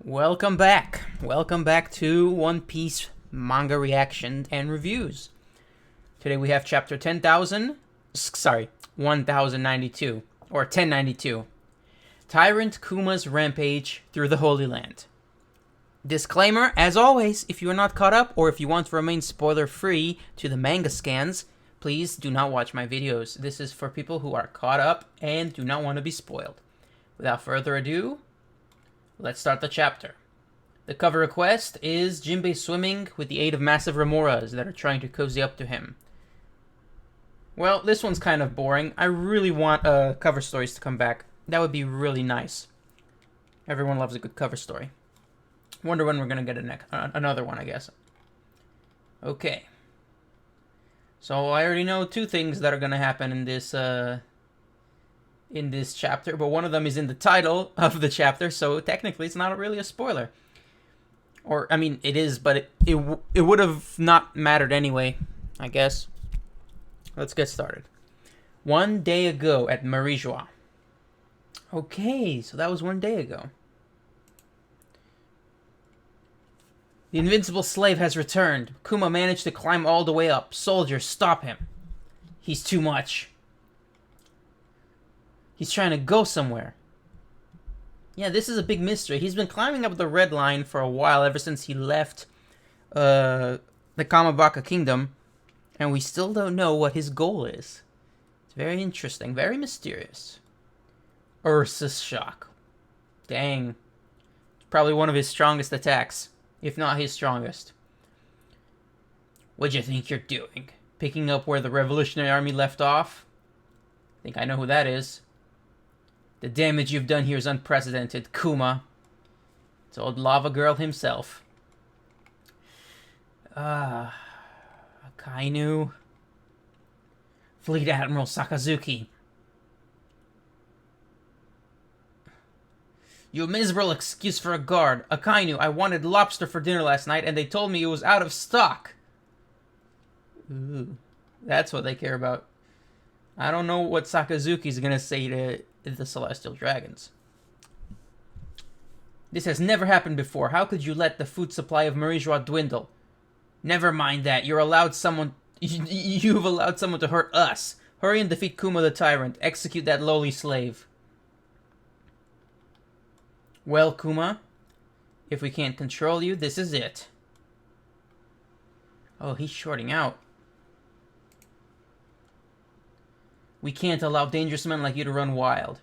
Welcome back. Welcome back to One Piece manga reaction and reviews. Today we have chapter 1092 or 1092. Tyrant Kuma's Rampage through the Holy Land. Disclaimer, as always, if you are not caught up or if you want to remain spoiler free to the manga scans, please do not watch my videos. This is for people who are caught up and do not want to be spoiled. Without further ado, let's start the chapter. The cover request is Jinbei swimming with the aid of massive remoras that are trying to cozy up to him. Well, this one's kind of boring. I really want cover stories to come back. That would be really nice. Everyone loves a good cover story. Wonder when we're going to get another one, I guess. Okay. So I already know two things that are going to happen in this chapter, but one of them is in the title of the chapter, so technically it's not really a spoiler. Or, I mean, it is, but it would have not mattered anyway, I guess. Let's get started. 1 day ago at Marijois. Okay, so that was 1 day ago. The invincible slave has returned. Kuma managed to climb all the way up. Soldiers, stop him. He's too much. He's trying to go somewhere. Yeah, this is a big mystery. He's been climbing up the red line for a while, ever since he left the Kamabaka Kingdom, and we still don't know what his goal is. It's very interesting, very mysterious. Ursus Shock. Dang. It's probably one of his strongest attacks, if not his strongest. What do you think you're doing? Picking up where the Revolutionary Army left off? I think I know who that is. The damage you've done here is unprecedented, Kuma. It's old Lava Girl himself. Akainu. Fleet Admiral Sakazuki. You miserable excuse for a guard. Akainu, I wanted lobster for dinner last night and they told me it was out of stock. Ooh, that's what they care about. I don't know what Sakazuki's gonna say to the Celestial Dragons. This has never happened before. How could you let the food supply of Marijois dwindle? Never mind that. You've allowed someone to hurt us. Hurry and defeat Kuma the Tyrant. Execute that lowly slave. Well, Kuma, if we can't control you, this is it. Oh, he's shorting out. We can't allow dangerous men like you to run wild.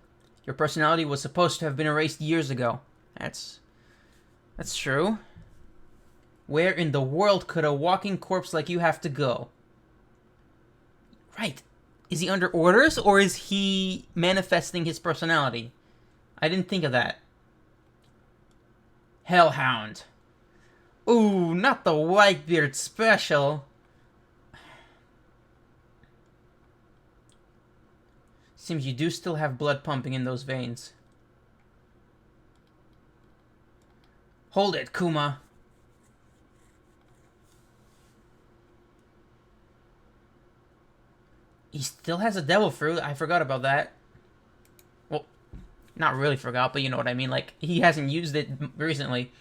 Your personality was supposed to have been erased years ago. That's true. Where in the world could a walking corpse like you have to go? Right. Is he under orders, or is he manifesting his personality? I didn't think of that. Hellhound. Ooh, not the Whitebeard special. Seems you do still have blood pumping in those veins. Hold it, Kuma. He still has a devil fruit. I forgot about that. Well, not really forgot, but you know what I mean. Like, he hasn't used it recently.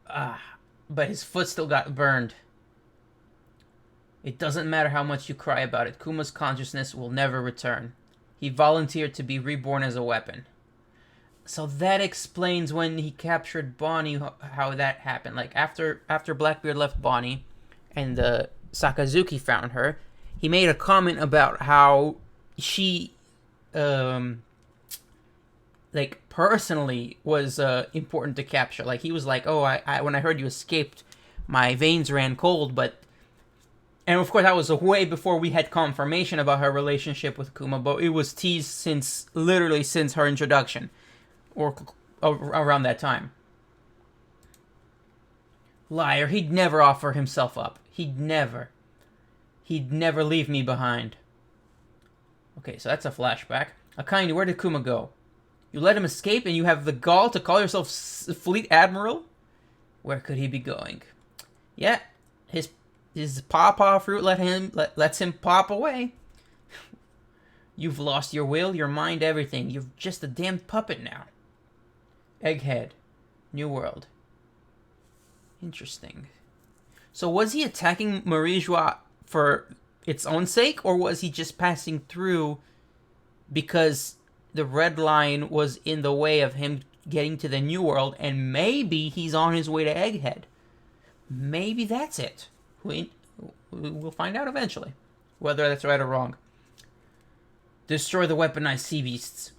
But his foot still got burned. It doesn't matter how much you cry about it. Kuma's consciousness will never return. He volunteered to be reborn as a weapon. So that explains when he captured Bonnie, how that happened. Like, after Blackbeard left Bonnie and Sakazuki found her, he made a comment about how she, personally was important to capture. Like, he was like, oh, I when I heard you escaped, my veins ran cold, but... And of course, that was way before we had confirmation about her relationship with Kuma, but it was teased literally since her introduction, or around that time. Liar, he'd never offer himself up. He'd never leave me behind. Okay, so that's a flashback. Akainu, where did Kuma go? You let him escape and you have the gall to call yourself Fleet Admiral? Where could he be going? Yeah, his pawpaw fruit lets him pop away. You've lost your will, your mind, everything. You're just a damned puppet now. Egghead. New World. Interesting. So was he attacking Marie-Joie for its own sake, or was he just passing through because the red line was in the way of him getting to the New World, and maybe he's on his way to Egghead? Maybe that's it. We'll find out eventually, whether that's right or wrong. Destroy the weaponized sea beasts.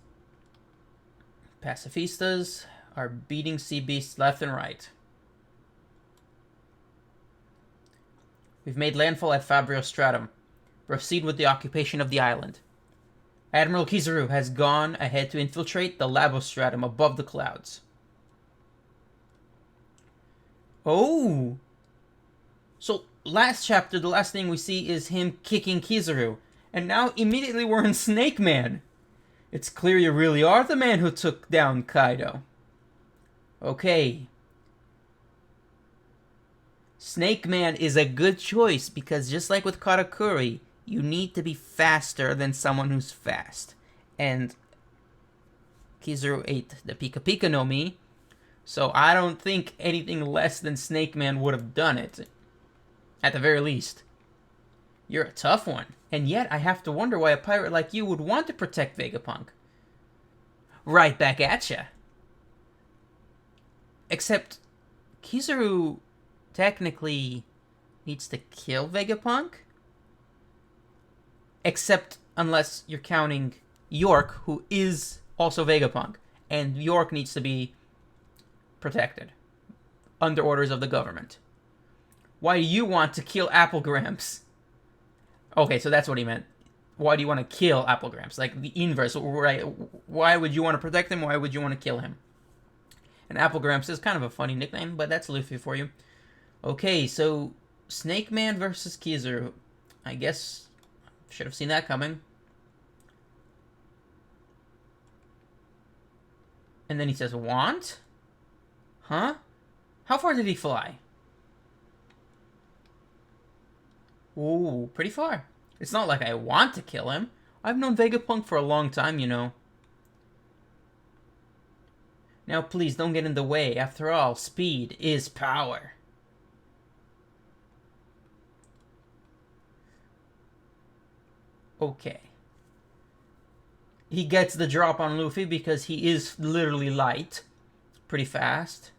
Pacifistas are beating sea beasts left and right. We've made landfall at Fabrio Stratum. Proceed with the occupation of the island. Admiral Kizaru has gone ahead to infiltrate the Labostratum above the clouds. Oh! So, last chapter, the last thing we see is him kicking Kizaru. And now, immediately, we're in Snake Man. It's clear you really are the man who took down Kaido. Okay. Snake Man is a good choice because just like with Katakuri, you need to be faster than someone who's fast. And Kizaru ate the Pika Pika no Mi, so I don't think anything less than Snake Man would have done it. At the very least. You're a tough one. And yet I have to wonder why a pirate like you would want to protect Vegapunk. Right back at ya. Except Kizaru technically needs to kill Vegapunk. Except unless you're counting York, who is also Vegapunk. And York needs to be protected. Under orders of the government. Why do you want to kill Applegramps? Okay, so that's what he meant. Why do you want to kill Applegramps? Like the inverse, right? Why would you want to protect him? Why would you want to kill him? And Applegramps is kind of a funny nickname, but that's Luffy for you. Okay, so Snake Man versus Kizaru. I guess should have seen that coming. And then he says, want? Huh? How far did he fly? Ooh, pretty far. It's not like I want to kill him. I've known Vegapunk for a long time, you know. Now please, don't get in the way. After all, speed is power. Okay. He gets the drop on Luffy because he is literally light. Pretty fast.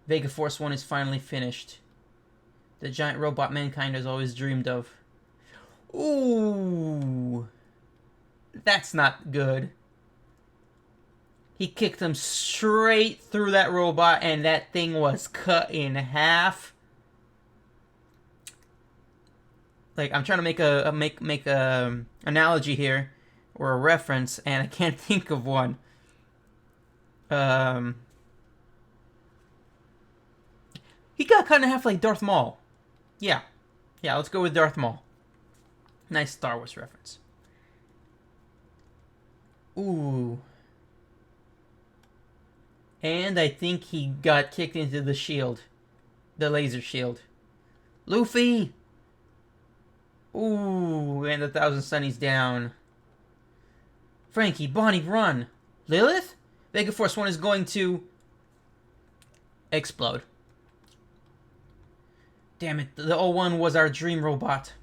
Vega Force 1 is finally finished. The giant robot mankind has always dreamed of. Ooh. That's not good. He kicked him straight through that robot and that thing was cut in half. Like, I'm trying to make a analogy here or a reference and I can't think of one. He got cut in half like Darth Maul. Yeah, let's go with Darth Maul. Nice Star Wars reference. Ooh. And I think he got kicked into the shield. The laser shield. Luffy! Ooh, and the Thousand Sunny's down. Frankie, Bonnie, run! Lilith? Vega Force 1 is going to explode. Damn it, the O1 was our dream robot.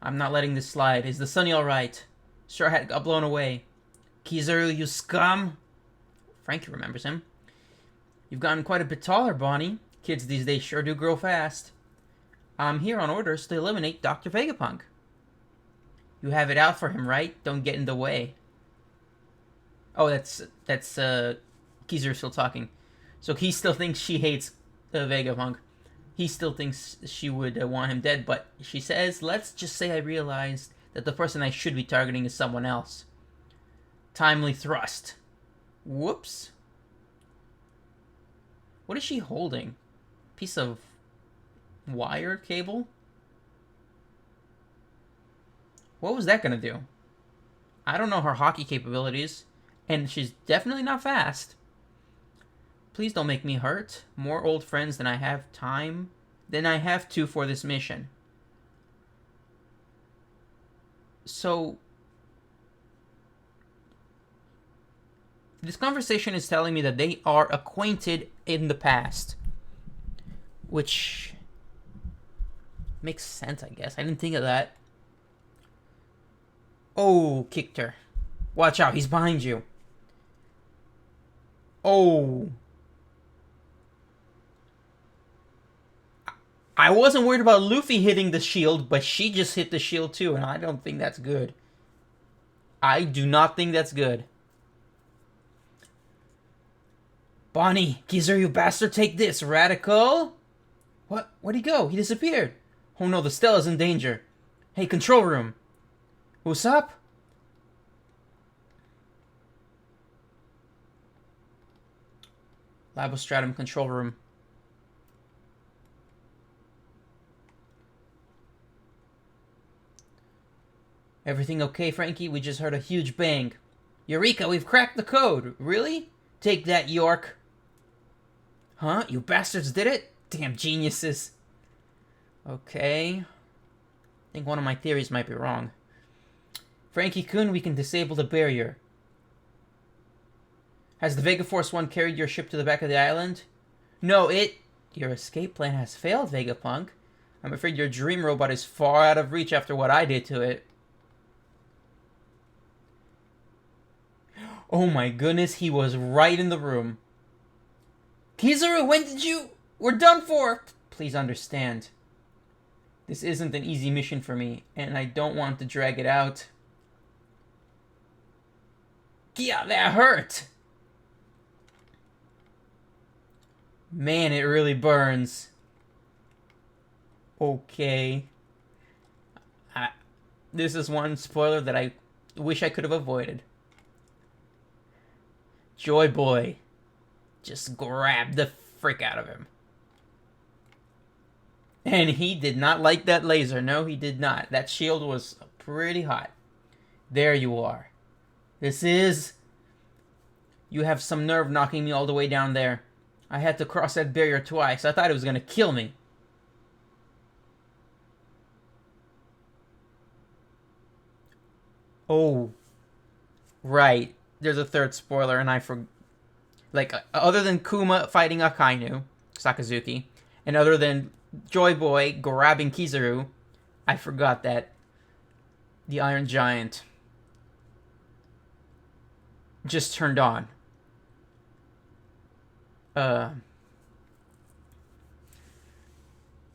I'm not letting this slide. Is the Sunny alright? Straw Hat got blown away. Kizaru, you scum! Frankie remembers him. You've gotten quite a bit taller, Bonnie. Kids these days sure do grow fast. I'm here on orders to eliminate Dr. Vegapunk. You have it out for him, right? Don't get in the way. Oh, that's Kizaru still talking. So he still thinks she hates Vegapunk. He still thinks she would want him dead, but she says, let's just say I realized that the person I should be targeting is someone else. Timely thrust. Whoops. What is she holding? Piece of wire cable? What was that gonna do? I don't know her hockey capabilities, and she's definitely not fast. Please don't make me hurt. More old friends than I have time, than I have to for this mission. So, This conversation is telling me that they are acquainted in the past. Which makes sense, I guess. I didn't think of that. Oh, kicked her. Watch out, he's behind you. Oh. I wasn't worried about Luffy hitting the shield, but she just hit the shield too, and I don't think that's good. I do not think that's good. Bonnie, Kizaru, you bastard, take this, radical. What? Where'd he go? He disappeared. Oh no, the Stella's in danger. Hey, control room. What's up? Labostratum control room. Everything okay, Frankie? We just heard a huge bang. Eureka, we've cracked the code. Really? Take that, York. Huh? You bastards did it? Damn geniuses. Okay. I think one of my theories might be wrong. Frankie-kun, we can disable the barrier. Has the Vega Force 1 carried your ship to the back of the island? No, Your escape plan has failed, Vegapunk. I'm afraid your dream robot is far out of reach after what I did to it. Oh my goodness, he was right in the room. Kizaru, when did you... We're done for! Please understand. This isn't an easy mission for me, and I don't want to drag it out. Yeah, that hurt! Man, it really burns. Okay. This is one spoiler that I wish I could have avoided. Joy Boy just grabbed the frick out of him. And he did not like that laser. No, he did not. That shield was pretty hot. There you are. This is... You have some nerve knocking me all the way down there. I had to cross that barrier twice. I thought it was going to kill me. Oh. Right. There's a third spoiler, and I forgot. Like, other than Kuma fighting Akainu, Sakazuki, and other than Joy Boy grabbing Kizaru, I forgot that the Iron Giant just turned on.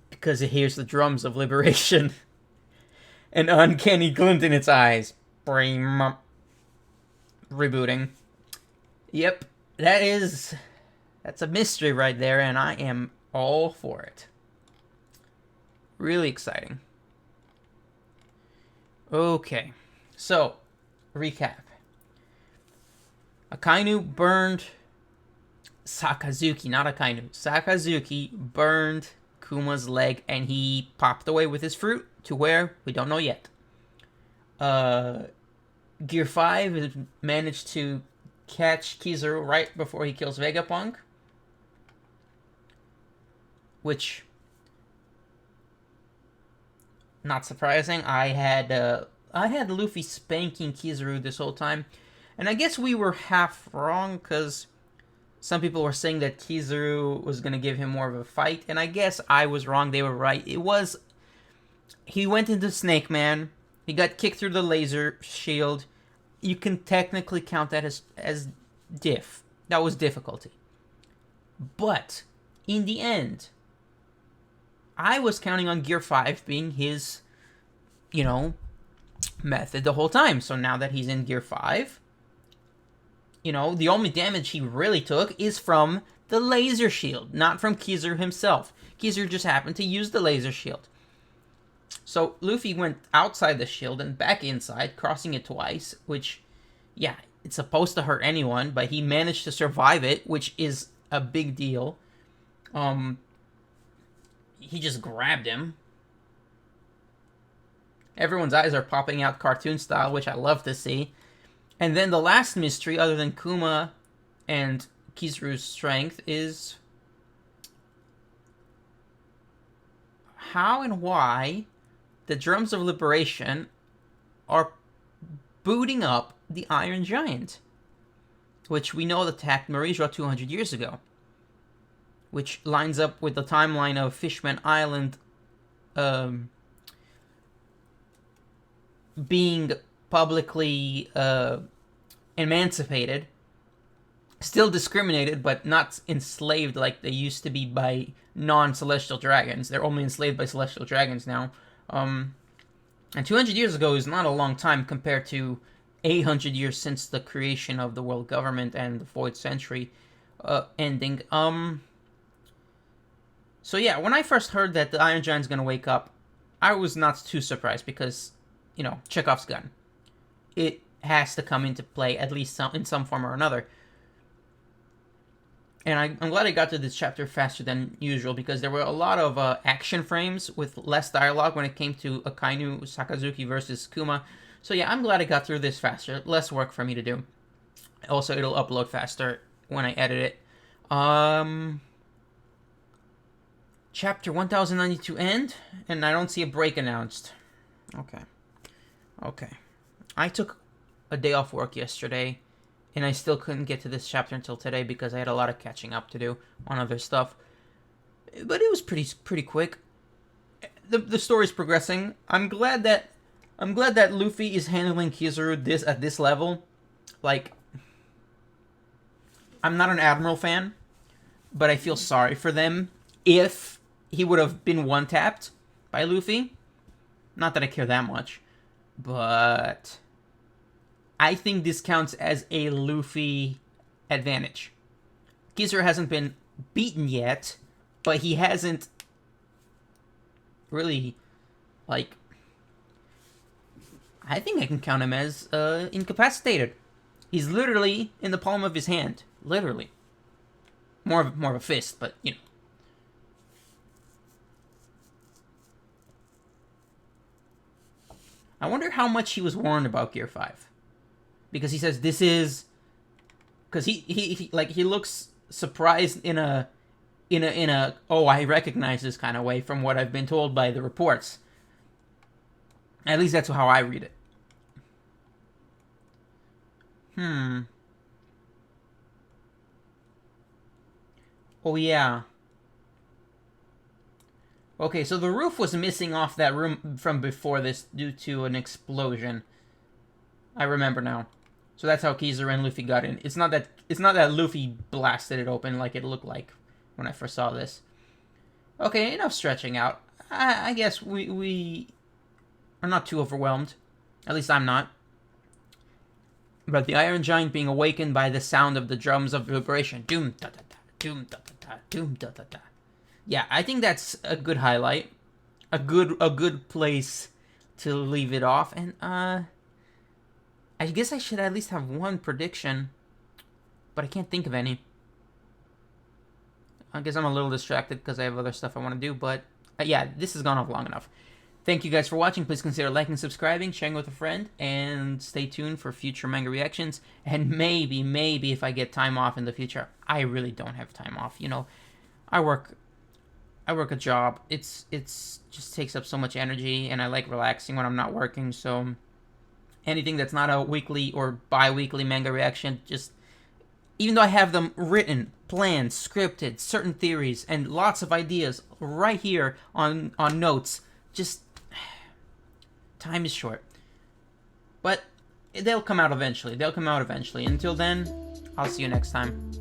Because it hears the drums of liberation. An uncanny glint in its eyes. Rebooting. Yep, that's a mystery right there, and I am all for it. Really exciting. Okay, so, recap. Akainu burned Sakazuki, not Akainu. Sakazuki burned Kuma's leg, and he popped away with his fruit to where? We don't know yet. Gear 5 managed to catch Kizaru right before he kills Vegapunk. Which, not surprising. I had Luffy spanking Kizaru this whole time. And I guess we were half wrong, because some people were saying that Kizaru was going to give him more of a fight. And I guess I was wrong. They were right. He went into Snake Man. He got kicked through the laser shield. You can technically count that as diff. That was difficulty. But, in the end, I was counting on Gear 5 being his, method the whole time. So now that he's in Gear 5, the only damage he really took is from the laser shield, not from Kizaru himself. Kizaru just happened to use the laser shield. So Luffy went outside the shield and back inside, crossing it twice, which, yeah, it's supposed to hurt anyone, but he managed to survive it, which is a big deal. He just grabbed him. Everyone's eyes are popping out cartoon style, which I love to see. And then the last mystery, other than Kuma and Kizaru's strength, is how and why the Drums of Liberation are booting up the Iron Giant. which we know attacked Marizhra 200 years ago, which lines up with the timeline of Fishman Island being publicly emancipated, still discriminated, but not enslaved like they used to be by non-celestial dragons. They're only enslaved by celestial dragons now. And 200 years ago is not a long time compared to 800 years since the creation of the world government and the Void Century ending. So yeah, when I first heard that the Iron Giant's gonna wake up, I was not too surprised because, you know, Chekhov's gun. It has to come into play, at least in some form or another. And I'm glad I got to this chapter faster than usual, because there were a lot of action frames with less dialogue when it came to Akainu Sakazuki versus Kuma. So yeah, I'm glad I got through this faster. Less work for me to do. Also, it'll upload faster when I edit it. Chapter 1092 end, and I don't see a break announced. Okay. I took a day off work yesterday, and I still couldn't get to this chapter until today because I had a lot of catching up to do on other stuff. But it was pretty quick. The story's progressing. I'm glad that Luffy is handling Kizaru at this level. Like, I'm not an Admiral fan, but I feel sorry for them if he would have been one-tapped by Luffy. Not that I care that much, but I think this counts as a Luffy advantage. Kizaru hasn't been beaten yet, but he hasn't really, like, I think I can count him as incapacitated. He's literally in the palm of his hand. Literally. More of a fist, but, you know. I wonder how much he was warned about Gear 5. Because he says this is... Because he looks surprised in a oh, I recognize this kind of way from what I've been told by the reports. At least that's how I read it. Oh, yeah. Okay, so the roof was missing off that room from before this due to an explosion. I remember now. So that's how Kizaru and Luffy got in. It's not that Luffy blasted it open like it looked like when I first saw this. Okay, enough stretching out. I guess we are not too overwhelmed. At least I'm not. But the Iron Giant being awakened by the sound of the drums of liberation. Doom da da da, doom da da da, doom da da da. Yeah, I think that's a good highlight. A good place to leave it off. And I guess I should at least have one prediction, but I can't think of any. I guess I'm a little distracted because I have other stuff I want to do, but yeah, this has gone off long enough. Thank you guys for watching. Please consider liking, subscribing, sharing with a friend, and stay tuned for future manga reactions. And maybe if I get time off in the future, I really don't have time off. You know, I work a job. It's just takes up so much energy, and I like relaxing when I'm not working. So anything that's not a weekly or bi-weekly manga reaction, just even though I have them written, planned, scripted, certain theories, and lots of ideas right here on notes, just time is short. But they'll come out eventually. Until then, I'll see you next time.